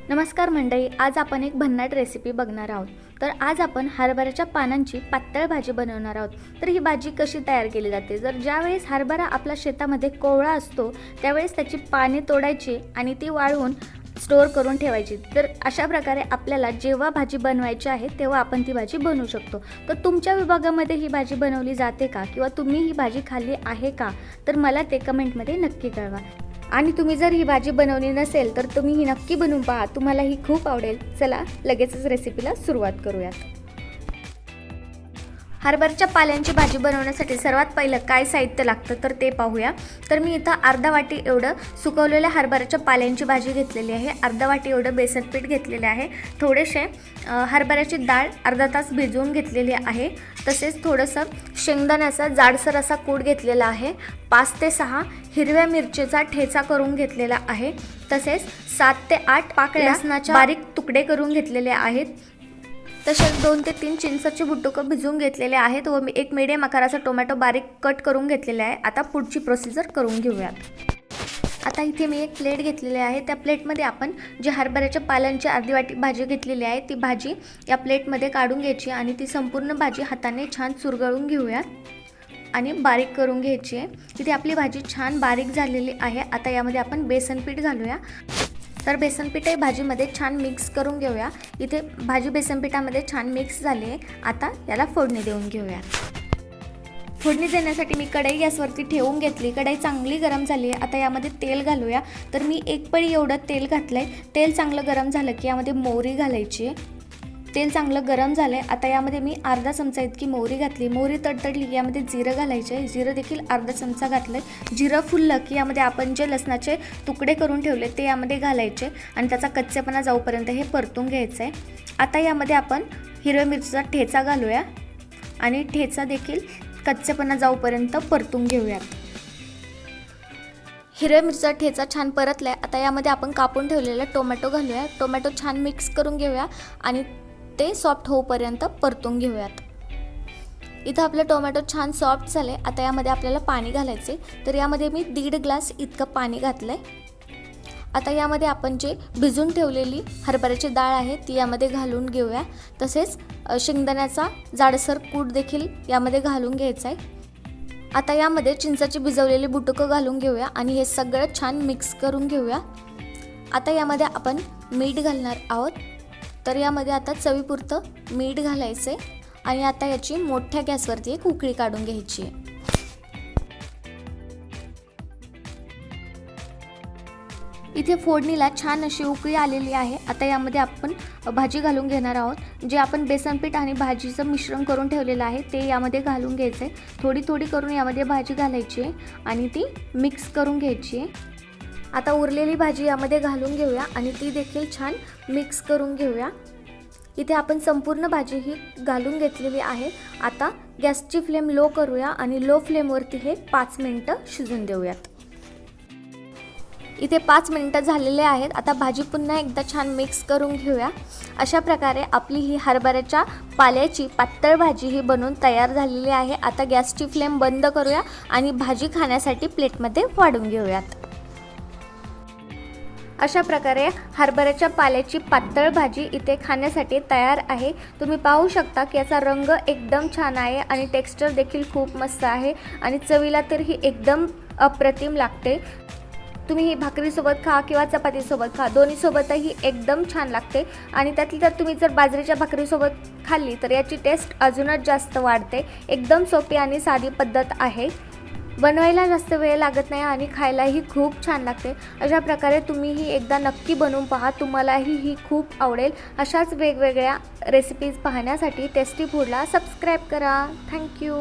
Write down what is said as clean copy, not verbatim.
नमस्कार मंडळी, आज आपण एक भन्नाट रेसिपी बघणार आहोत। तर आज आपण हरभऱ्याच्या पानांची पातळ भाजी बनवणार आहोत। तर ही भाजी कशी तयार केली जाते? जर ज्यावेळेस हरभरा आपल्या शेतामध्ये कोवळा असतो त्यावेळेस त्याची पाने तोडायची आणि ती वाळवून स्टोअर करून ठेवायची। तर अशा प्रकारे आपल्याला जेव्हा भाजी बनवायची आहे तेव्हा आपण ती भाजी बनवू शकतो। तर तुमच्या विभागामध्ये ही भाजी बनवली जाते का किंवा तुम्ही ही भाजी खाल्ली आहे का? तर मला ते कमेंटमध्ये नक्की कळवा। आणि तुम्ही जर ही भाजी बनवली नसेल तर तुम्ही ही नक्की बनवून पहा, तुम्हाला ही खूप आवडेल। चला लगेचच रेसिपीला सुरुवात करूयात। हरभऱ्याच्या पाल्यांची भाजी बनवण्यासाठी सर्वात पहिलं काय साहित्य लागतं तर ते पाहूया। तर मी इथं अर्धा वाटी एवढं सुकवलेल्या हरभऱ्याच्या पाल्यांची भाजी घेतलेली आहे, अर्धा वाटी एवढं बेसन पीठ घेतलेले आहे, थोडेसे हरभऱ्याची डाळ अर्धा तास भिजवून घेतलेली आहे, तसेच थोडंसं शेंगदाण्याचा जाडसर असा कूट घेतलेला आहे, 5 ते 6 हिरव्या मिरचीचा ठेचा करून घेतलेला आहे, तसेच 7 ते 8 पाकळ्या लसणाचे बारीक तुकडे करून घेतलेले आहेत, तसेच 2 ते 3 चिंचेचे बुटुकं भिजवून घेतलेले आहेत व एक मीडियम आकाराचा टोमॅटो बारीक कट करून घेतलेला आहे। आता पुढची प्रोसिजर करून घेऊयात। आता इथे मी एक प्लेट घेतलेली आहे, त्या प्लेटमध्ये आपण जी हरभऱ्याच्या पाल्यांची अर्धी वाटी भाजी घेतलेली आहे ती भाजी या प्लेटमध्ये काढून घ्यायची आणि ती संपूर्ण भाजी हाताने छान चुरगळून घेऊयात आणि बारीक करून घ्यायची आहे। इथे आपली भाजी छान बारीक झालेली आहे। आता यामध्ये आपण बेसन पीठ घालूया। तर बेसन पीठ भाजीमध्ये छान मिक्स करून घेऊया। इथे भाजी बेसन पिठामध्ये छान मिक्स झाली आहे। आता याला फोडणी देऊन घेऊया। फोडणी देण्यासाठी मी कढई गॅसवरती ठेवून घेतली, कढई चांगली गरम झाली आहे। आता यामध्ये तेल घालूया। तर मी 1 पळी एवढं तेल घातलंय। तेल चांगलं गरम झालं की यामध्ये मोहरी घालायची। तेल चांगलं गरम झालंय, आता यामध्ये मी अर्धा चमचा इतकी मोहरी घातली। मोहरी तडतडली की यामध्ये जिरं घालायचे, जिरं देखील अर्धा चमचा घातलंय। जिरं फुललं की यामध्ये आपण जे लसणाचे तुकडे करून ठेवले ते यामध्ये घालायचे आणि त्याचा कच्चेपणा जाऊपर्यंत हे परतून घ्यायचं आहे। आता यामध्ये आपण हिरव्या मिरचीचा ठेचा घालूया आणि ठेचा देखील कच्चेपणा जाऊपर्यंत परतून घेऊयात। हिरव्या मिरचीचा ठेचा छान परतलाय, आता यामध्ये आपण कापून ठेवलेला टोमॅटो घालूया। टोमॅटो छान मिक्स करून घेऊया आणि ते सॉफ्ट होईपर्यंत परतून घेऊयात। इथं आपले टोमॅटो छान सॉफ्ट झाले। आता यामध्ये आपल्याला पाणी घालायचे, तर यामध्ये मी 1.5 ग्लास इतकं पाणी घातलंय। आता यामध्ये आपण जे भिजून ठेवलेली हरभऱ्याची डाळ आहे ती यामध्ये घालून घेऊया, तसेच शेंगदाण्याचा जाडसर कूट देखील यामध्ये घालून घ्यायचा आहे। आता यामध्ये चिंचाची भिजवलेली बुटुकं घालून घेऊया आणि हे सगळं छान मिक्स करून घेऊया। आता यामध्ये आपण मीठ घालणार आहोत, तर यामध्ये आता चवीपुरतं मीठ घालायचे आणि आता याची मोठ्या गॅसवरती एक उकळी काढून घ्यायची आहे। इथे फोडणीला छान अशी उकळी आलेली आहे। आता यामध्ये आपण भाजी घालून घेणार आहोत। जे आपण बेसन पीठ आणि भाजीचं मिश्रण करून ठेवलेलं आहे ते यामध्ये घालून घ्यायचं आहे। थोडी थोडी करून यामध्ये भाजी घालायची आहे आणि ती मिक्स करून घ्यायची आहे। आता उरलेली भाजी यामध्ये घालून घेऊया आणि ती देखील छान मिक्स करून घेऊया। इथे आपण संपूर्ण भाजी ही घालून घेतलेली आहे। आता गॅसची फ्लेम लो करूया आणि लो फ्लेमवरती हे 5 मिनिटं शिजून देऊयात। इथे 5 मिनिटं झालेले आहेत। आता भाजी पुन्हा एकदा छान मिक्स करून घेऊया। अशा प्रकारे आपली ही हरभऱ्याच्या पाल्याची पातळ भाजी ही बनवून तयार झालेली आहे। आता गॅसची फ्लेम बंद करूया आणि भाजी खाण्यासाठी प्लेटमध्ये वाढून घेऊयात। अशा प्रकारे हरभऱ्याच्या पाल्याची पातळ भाजी इथे खाण्यासाठी तयार आहे। तुम्ही पाहू शकता की याचा रंग एकदम छान आहे आणि टेक्स्चर देखील खूप मस्त आहे आणि चवीला तर ही एकदम अप्रतिम लागते। तुम्ही ही भाकरीसोबत खा किंवा चपातीसोबत खा, दोन्हीसोबतही एकदम छान लागते आणि त्यातली तर तुम्ही जर बाजरीच्या भाकरीसोबत खाल्ली तर याची टेस्ट अजूनच जास्त वाढते। एकदम सोपी आणि साधी पद्धत आहे, बनवायला जास्त वेळ लागत नाही आणि खायलाही खूप छान लागते। अशा प्रकारे तुम्हीही एकदा नक्की बनवून पहा, तुम्हालाही ही खूप आवडेल। अशाच वेगवेगळ्या रेसिपीज पाहण्यासाठी टेस्टी फूडला सबस्क्राईब करा। थँक्यू।